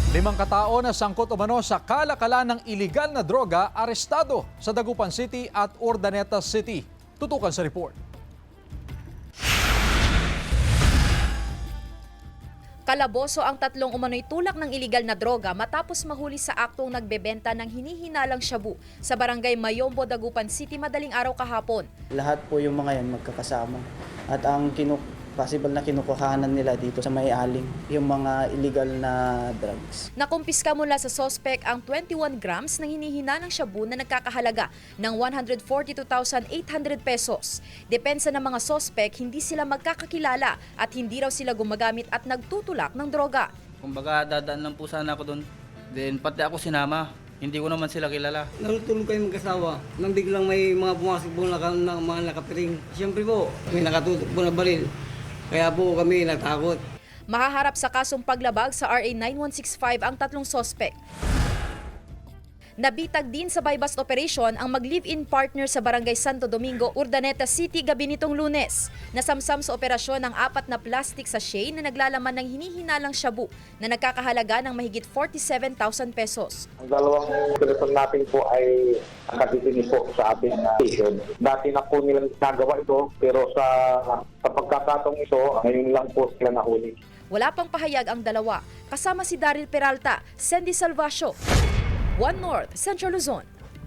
5 katao na sangkot umano sa kalakalan ng iligal na droga arestado sa Dagupan City at Urdaneta City. Tutukan sa report. Kalaboso ang 3 umano'y tulak ng iligal na droga matapos mahuli sa aktong nagbebenta ng hinihinalang shabu sa barangay Mayombo, Dagupan City madaling araw kahapon. Lahat po yung mga yan magkakasama. At ang possible na kinukuhanan nila dito sa may aling, yung mga illegal na drugs. Nakumpiska mula sa sospek ang 21 grams ng hinihinalang shabu na nagkakahalaga ng 142,800 pesos. Depensa ng mga sospek, hindi sila magkakakilala at hindi raw sila gumagamit at nagtutulak ng droga. Kumbaga dadaan lang po sana ako doon. Then pati ako sinama. Hindi ko naman sila kilala. Natutulog kayo mag-asawa nang biglang may mga pumasok po na mga nakapiring. Siyempre po, may nakatutok po na baril. Kaya po kami natakot. Mahaharap sa kasong paglabag sa RA 9165 ang 3 sospek. Nabitag din sa buy-bust operation ang mag-live-in partner sa Barangay Santo Domingo, Urdaneta City gabi nitong Lunes. Nasamsam sa operasyon ang 4 na plastic sachet na naglalaman ng hinihinalang shabu na nagkakahalaga ng mahigit 47,000 pesos. Ang dalawang operasyon natin po ay nakatitingin po sa ating station. Dati na po nilang nagawa ito pero sa pagkakataong ito, ngayon lang po sila nahuli. Wala pang pahayag ang dalawa. Kasama si Daryl Peralta, Sandy Salvacio, One North, Central Luzon.